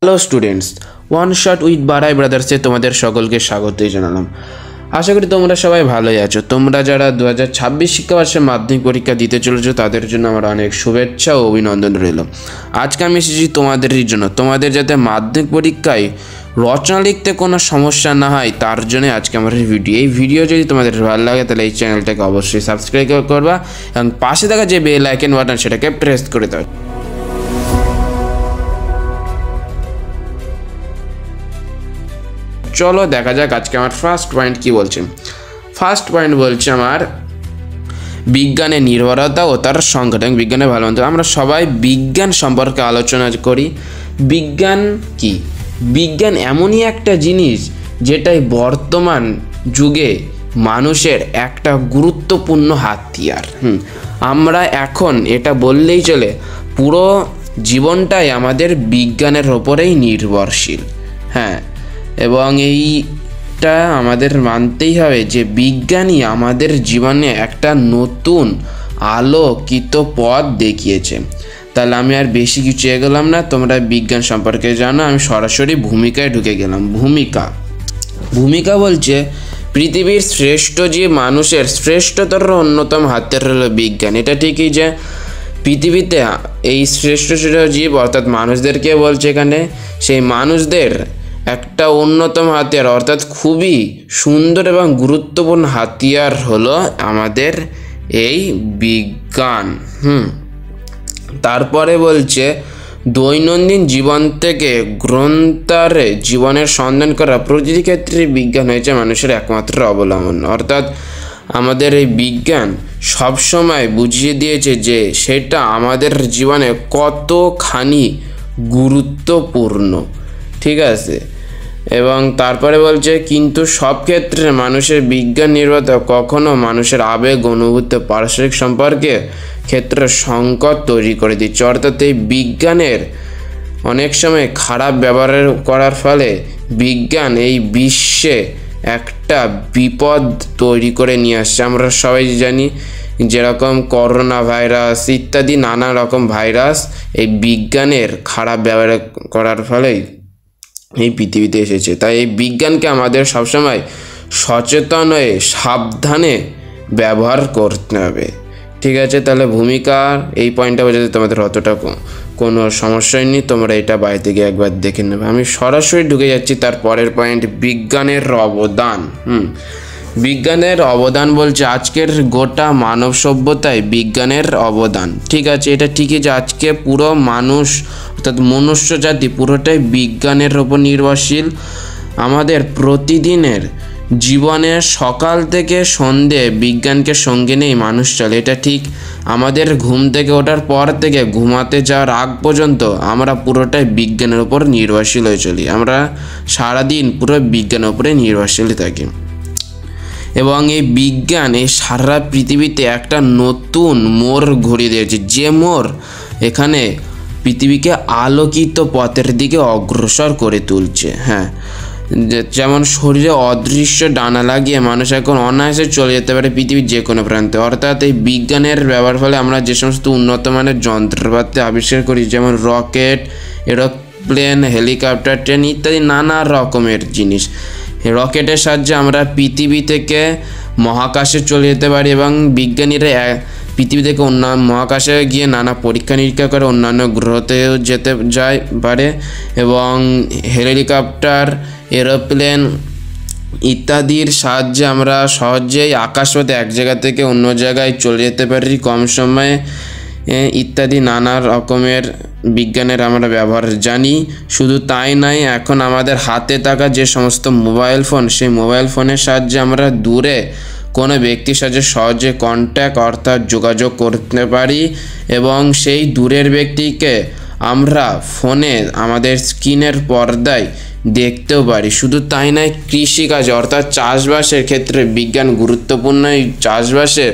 Hello students, one shot with বারাই ব্রাদার্সে তোমাদের সকলকে স্বাগতই জানালাম। আশা করি তোমরা সবাই ভালোই আছো। তোমরা যারা 2026 শিক্ষাবর্ষে মাধ্যমিক পরীক্ষা দিতে চলেছো তাদের জন্য আমার অনেক শুভেচ্ছা ও অভিনন্দন রইল। আজকে আমি এসেছি তোমাদেরই জন্য, তোমাদের যাতে মাধ্যমিক পরীক্ষায় রচনা লিখতে কোনো সমস্যা না হয় তার জন্য আজকে আমার এই ভিডিও যদি তোমাদের ভালো লাগে তাহলে এই চ্যানেলটাকে অবশ্যই সাবস্ক্রাইব করবা এবং পাশে থাকা যে বেল আইকন বাটন সেটাকে প্রেস করে দাও। চলো দেখা যাক আজকে আমার ফার্স্ট পয়েন্ট কি বলছে। ফার্স্ট পয়েন্ট বলছে আমার বিজ্ঞানের নির্ভরতা ও তার সংকট। এবং বিজ্ঞানের ভালো মন্দ আমরা সবাই বিজ্ঞান সম্পর্কে আলোচনা করি। বিজ্ঞান কি? বিজ্ঞান এমনই একটা জিনিস যেটাই বর্তমান যুগে মানুষের একটা গুরুত্বপূর্ণ হাতিয়ার। আমরা এখন এটা বললেই চলে, পুরো জীবনটাই আমাদের বিজ্ঞানের ওপরেই নির্ভরশীল। হ্যাঁ, এবং এইটা আমাদের মানতেই হবে যে বিজ্ঞানই আমাদের জীবনে একটা নতুন আলোকিত পথ দেখিয়েছে। তাহলে আমি আর বেশি কিছু এগোলাম না, তোমরা বিজ্ঞান সম্পর্কে জানো, আমি সরাসরি ভূমিকায় ঢুকে গেলাম। ভূমিকা বলছে পৃথিবীর শ্রেষ্ঠ জীব মানুষের শ্রেষ্ঠতর অন্যতম হাতিয়ার হলো বিজ্ঞান। এটা ঠিকই যে পৃথিবীতে এই শ্রেষ্ঠ জীব অর্থাৎ মানুষদেরকে বলছে, এখানে সেই মানুষদের একটা অন্যতম হাতিয়ার অর্থাৎ খুবই সুন্দর এবং গুরুত্বপূর্ণ হাতিয়ার হলো আমাদের এই বিজ্ঞান। তারপরে বলছে দৈনন্দিন জীবন থেকে গ্রন্থারে জীবনের সন্ধান করা প্রতিটি ক্ষেত্রে বিজ্ঞান হয়েছে মানুষের একমাত্র অবলম্বন। অর্থাৎ আমাদের এই বিজ্ঞান সবসময় বুঝিয়ে দিয়েছে যে সেটা আমাদের জীবনে কতখানি গুরুত্বপূর্ণ। ঠিক আছে, এবং তারপরে বলছে কিন্তু সব ক্ষেত্রে মানুষের বিজ্ঞান নির্ভরতা কখনো মানুষের আবেগ, অনুভূতি, পারস্পরিক সম্পর্কে ক্ষেত্রে সংকট তৈরি করে দিচ্ছে। অর্থাৎ এই বিজ্ঞানের অনেক সময় খারাপ ব্যবহার করার ফলে বিজ্ঞান এই বিশ্বে একটা বিপদ তৈরি করে নিয়ে আসছে। আমরা সবাই জানি যেরকম করোনা ভাইরাস ইত্যাদি নানা রকম ভাইরাস এই বিজ্ঞানের খারাপ ব্যবহার করার ফলেই এই পৃথিবীতে এসেছে। তাই এই বিজ্ঞানকে আমাদের সবসময় সচেতন হয়ে সাবধানে ব্যবহার করতে হবে। ঠিক আছে, তাহলে ভূমিকার এই পয়েন্টটা বোঝাতে তোমাদের অতটা কোনো সমস্যাই নেই, তোমরা এটা বাড়িতে গিয়ে একবার দেখে নেবে। আমি সরাসরি ঢুকে যাচ্ছি তার পরের পয়েন্ট, বিজ্ঞানের অবদান। বিজ্ঞানের অবদান বলছে আজকের গোটা মানব সভ্যতায় বিজ্ঞানের অবদান। ঠিক আছে, এটা ঠিকই যে আজকে পুরো মানুষ অর্থাৎ মনুষ্য জাতি পুরোটাই বিজ্ঞানের ওপর নির্ভরশীল। আমাদের প্রতিদিনের জীবনে সকাল থেকে সন্ধে বিজ্ঞানকে সঙ্গে নেই মানুষ চলে। এটা ঠিক, আমাদের ঘুম থেকে ওঠার পর থেকে ঘুমাতে যাওয়ার আগ পর্যন্ত আমরা পুরোটাই বিজ্ঞানের ওপর নির্ভরশীল হয়ে চলি। আমরা সারাদিন পুরো বিজ্ঞানের উপরে নির্ভরশীল থাকি এবং এই বিজ্ঞান এই সারা পৃথিবীতে একটা নতুন মোড় ঘুরিয়ে দিয়েছে, যে মোড় এখানে পৃথিবীকে আলোকিত পথের দিকে অগ্রসর করে তুলছে। হ্যাঁ, যেমন শরীরে অদৃশ্য ডানা লাগিয়ে মানুষ এখন অনায়াসে চলে যেতে পারে পৃথিবীর যে কোনো প্রান্তে। অর্থাৎ এই বিজ্ঞানের ব্যবহার ফলে আমরা যে সমস্ত উন্নত মানের যন্ত্রপাতি আবিষ্কার করি, যেমন রকেট, এরোপ্লেন, হেলিকপ্টার, ট্রেন ইত্যাদি নানা রকমের জিনিস, রকেটের সাহায্যে আমরা পৃথিবী থেকে মহাকাশে চলে যেতে পারি এবং বিজ্ঞানীরা পৃথিবী থেকে অন্যান্য মহাকাশে গিয়ে নানা পরীক্ষা নিরীক্ষা করে অন্যান্য গ্রহতেও যেতে পারে এবং হেলিকপ্টার, এরোপ্লেন ইত্যাদির সাহায্যে আমরা সহজেই আকাশপথে এক জায়গা থেকে অন্য জায়গায় চলে যেতে পারি কম সময়ে ইত্যাদি নানা রকমের বিজ্ঞানের আমরা ব্যবহার জানি। শুধু তাই নয়, এখন আমাদের হাতে থাকা যে সমস্ত মোবাইল ফোন, সেই মোবাইল ফোনের সাহায্যে আমরা দূরে কোনো ব্যক্তির সাথে সহজে কন্ট্যাক্ট অর্থাৎ যোগাযোগ করতে পারি এবং সেই দূরের ব্যক্তিকে আমরা ফোনে আমাদের স্ক্রিনের পর্দায় দেখতেও পারি। শুধু তাই নয়, কৃষিকাজে অর্থাৎ চাষবাসের ক্ষেত্রে বিজ্ঞান গুরুত্বপূর্ণ। এই চাষবাসে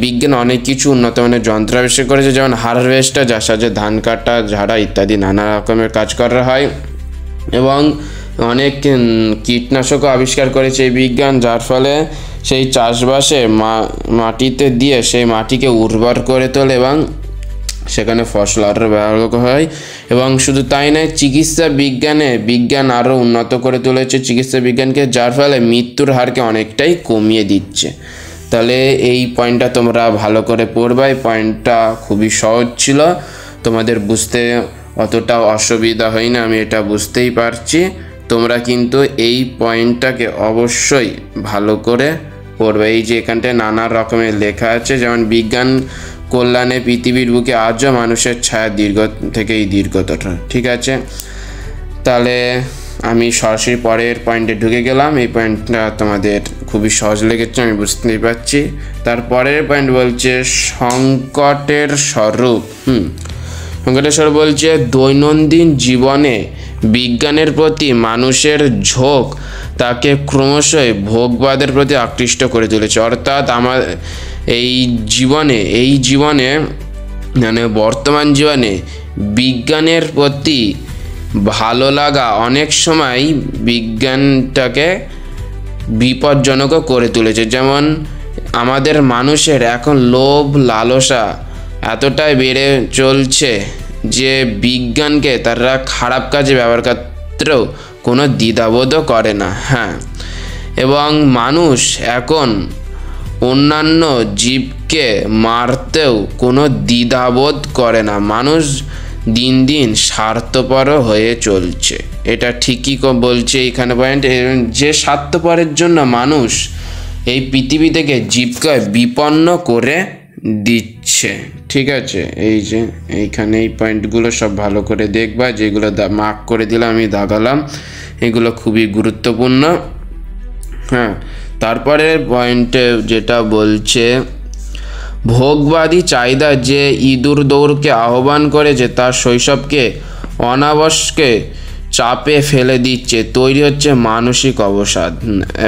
বিজ্ঞান অনেক কিছু উন্নত মানের যন্ত্র আবিষ্কার করেছে, যেমন হারভেস্টার, যার সাহায্যে ধান কাটা, ঝাড়া ইত্যাদি নানা রকমের কাজ করা হয় এবং অনেক কীটনাশকও আবিষ্কার করেছে এই বিজ্ঞান, যার ফলে সেই চাষবাসে মাটিতে দিয়ে সেই মাটিকে উর্বর করে তোলে এবং সেখানে ফসল আরও ব্যবহার হয়। এবং শুধু তাই নয়, চিকিৎসা বিজ্ঞান আরও উন্নত করে তুলেছে চিকিৎসা বিজ্ঞানকে, যার ফলে মৃত্যুর হারকে অনেকটাই কমিয়ে দিচ্ছে। তাহলে এই পয়েন্টটা তোমরা ভালো করে পড়বা। এই পয়েন্টটা খুবই সহজ ছিল, তোমাদের বুঝতে অতটাও অসুবিধা হয়নি, আমি এটা বুঝতেই পারছি। তোমরা কিন্তু এই পয়েন্টটাকে অবশ্যই ভালো করে পড়বে। এই যে এখানটায় নানা রকমের লেখা আছে, যেমন বিজ্ঞান কল্যাণে পৃথিবীর বুকে আজও মানুষের ছায়া দীর্ঘতর। ঠিক আছে, তাহলে আমি সরাসরি পরের পয়েন্টে ঢুকে গেলাম। এই পয়েন্টটা তোমাদের খুবই সহজ লেগেছে, আমি বুঝতেই পারছি। তারপরের পয়েন্ট বলছে সংকটের স্বরূপ। সংকটের স্বরূপ বলছে দৈনন্দিন জীবনে বিজ্ঞানের প্রতি মানুষের ঝোঁক তাকে ক্রমশই ভোগবাদের প্রতি আকৃষ্ট করে তুলেছে। অর্থাৎ আমার এই জীবনে মানে বর্তমান জীবনে বিজ্ঞানের প্রতি ভালো লাগা অনেক সময় বিজ্ঞানটাকে বিপজ্জনকও করে তুলেছে। যেমন আমাদের মানুষের এখন লোভ লালসা এতটাই বেড়ে চলছে যে বিজ্ঞানকে তারা খারাপ কাজে ব্যবহার করতেও কোনো দ্বিধাবোধও করে না। এবং মানুষ এখন অন্যান্য জীবকে মারতেও কোনো দ্বিধাবোধ করে না। মানুষ দিন দিন স্বার্থপরও হয়ে চলছে, এটা ঠিকই বলছে এখানে পয়েন্ট। যে স্বার্থপরের জন্য মানুষ এই পৃথিবী থেকে জীবকে বিপন্ন করে দিচ্ছে। ঠিক আছে, এই যে এইখানে এই পয়েন্টগুলো সব ভালো করে দেখবা, যেগুলো মার্ক করে দিলাম আমি, দাগালাম, এগুলো খুবই গুরুত্বপূর্ণ। তারপরে পয়েন্টে যেটা বলছে ভোগবাদী চাহিদা যে ইঁদুর দৌড়কে আহ্বান করেছে তার শৈশবকে অনাবশ্যকে চাপে ফেলে দিচ্ছে, তৈরি হচ্ছে মানসিক অবসাদ।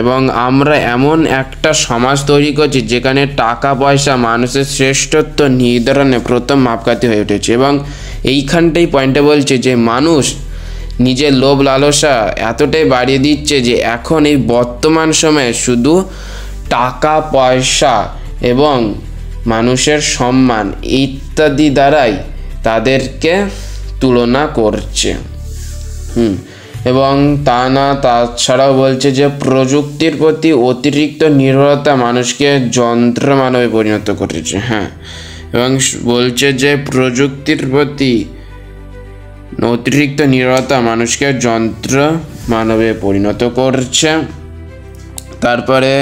এবং আমরা এমন একটা সমাজ তৈরি করছি যেখানে টাকা পয়সা মানুষের শ্রেষ্ঠত্ব নির্ধারণে প্রথম মাপকাঠি হয়ে উঠেছে। এবং এইখানটাই পয়েন্টে বলছে যে মানুষ নিজের লোভ লালসা এতটাই বাড়িয়ে দিচ্ছে যে এখন এই বর্তমান সময়ে শুধু টাকা পয়সা এবং মানুষের সম্মান ইত্যাদি দ্বারাই তাদেরকে তুলনা করছে। এবং তাছাড়াও বলছে যে প্রযুক্তির প্রতি অতিরিক্ত নির্ভরতা মানুষকে যন্ত্র মানবে পরিণত করেছে। এবং বলছে যে প্রযুক্তির প্রতি অতিরিক্ত নির্ভরতা মানুষকে যন্ত্র মানবে পরিণত করছে। তারপরে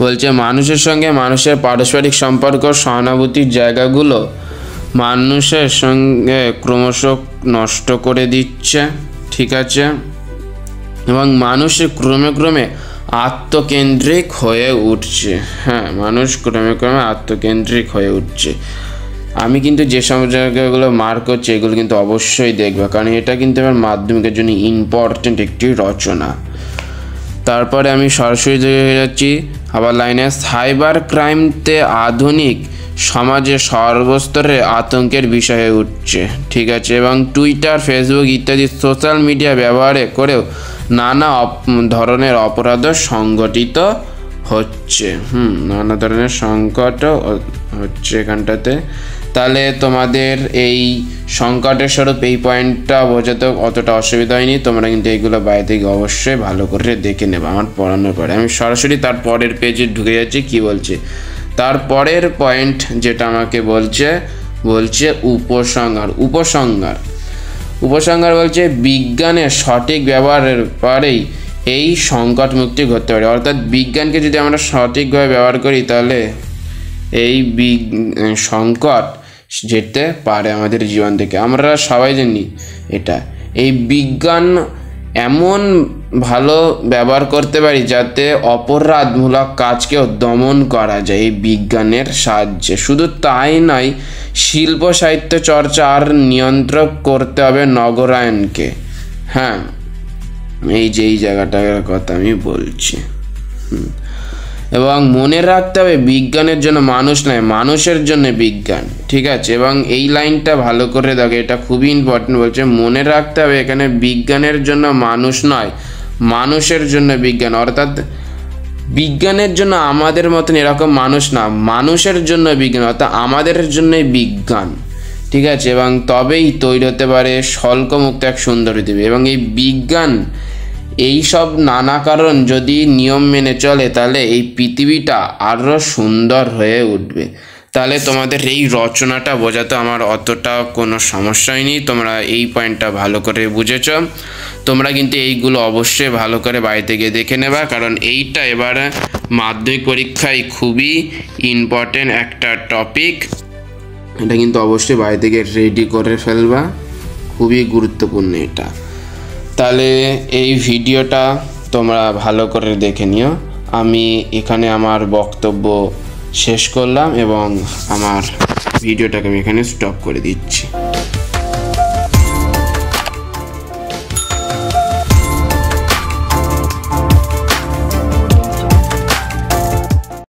বলছে মানুষের সঙ্গে মানুষের পারস্পরিক সম্পর্ক সহানুভূতির জায়গাগুলো মানুষের সঙ্গে ক্রমশ নষ্ট করে দিচ্ছে। ঠিক আছে, এবং মানুষ ক্রমে আত্মকেন্দ্রিক হয়ে উঠছে। মানুষ ক্রমে আত্মকেন্দ্রিক হয়ে উঠছে। আমি কিন্তু যে সব জায়গাগুলো মার্ক করছি এগুলো কিন্তু অবশ্যই দেখবে, কারণ এটা কিন্তু আমার মাধ্যমিকের জন্য ইম্পর্টেন্ট একটি রচনা। তারপরে আমি সরাসরি হয়ে যাচ্ছি আবার লাইনে, সাইবার ক্রাইমতে আধুনিক সমাজে সর্বস্তরে আতঙ্কের বিষয় হয়ে উঠছে। ঠিক আছে, এবং টুইটার, ফেসবুক ইত্যাদি সোশ্যাল মিডিয়া ব্যবহারে করেও নানা ধরনের অপরাধ সংগঠিত হচ্ছে। নানা ধরনের সংকটও হচ্ছে এখানটাতে। তাহলে তোমাদের এই সংকটের স্বরূপ এই পয়েন্টটা বোঝাতে অতটা অসুবিধা হয়নি, তোমরা কিন্তু এইগুলো বাইরে থেকে অবশ্যই ভালো করে দেখে নেবে আমার পড়ানোর পরে। আমি সরাসরি তার পরের পেজে ঢুকে যাচ্ছি। কি বলছে তারপরের পয়েন্ট যেটা আমাকে বলছে উপসংহার বলছে বিজ্ঞানের সঠিক ব্যবহারের পরেই এই সংকট মুক্তি ঘটতে পারে। অর্থাৎ বিজ্ঞানকে যদি আমরা সঠিকভাবে ব্যবহার করি তাহলে এই সংকট যেতে পারে আমাদের জীবন থেকে। আমরা সবাই জানি এটা, এই বিজ্ঞান এমন ভালো ব্যবহার করতে পারি যাতে অপরাধমূলক কাজকেও দমন করা যায় এই বিজ্ঞানের সাহায্যে। শুধু তাই নয়, শিল্প সাহিত্য চর্চা আর নিয়ন্ত্রণ করতে হবে নগরায়নকে। এই যে এই জায়গাটার কথা আমি বলছি। এবং মনে রাখতে হবে বিজ্ঞানের জন্য মানুষ নয়, মানুষের জন্য বিজ্ঞান। ঠিক আছে, এবং এই লাইনটা ভালো করে দেখো, এটা খুবই ইম্পর্টেন্ট। বলছে মনে রাখতে হবে এখানে বিজ্ঞানের জন্য মানুষ নয়, মানুষের জন্য বিজ্ঞান। অর্থাৎ বিজ্ঞানের জন্য আমাদের মতন এরকম মানুষ না, মানুষের জন্য বিজ্ঞান, অর্থাৎ আমাদের জন্যই বিজ্ঞান। ঠিক আছে, এবং তবেই তৈরি হতে পারে শুল্কমুক্ত এক সুন্দর পৃথিবী। এবং এই বিজ্ঞান এই সব নানা কারণ যদি নিয়ম মেনে চলে তাহলে এই পৃথিবীটা আরও সুন্দর হয়ে উঠবে। তাহলে তোমাদের এই রচনাটা বোঝাতে আমার অতটা কোনো সমস্যাই নেই, তোমরা এই পয়েন্টটা ভালো করে বুঝেছ। তোমরা কিন্তু এইগুলো অবশ্যই ভালো করে বাড়িতে গিয়ে দেখে নেবা, কারণ এইটা এবার মাধ্যমিক পরীক্ষায় খুবই ইম্পর্টেন্ট একটা টপিক। এটা কিন্তু অবশ্যই বাড়ি থেকে রেডি করে ফেলবা, খুবই গুরুত্বপূর্ণ এটা। তাহলে এই ভিডিওটা তোমরা ভালো করে দেখে নিও। আমি এখানে আমার বক্তব্য শেষ করলাম এবং আমার ভিডিওটাকে আমি এখানে স্টপ করে দিচ্ছি।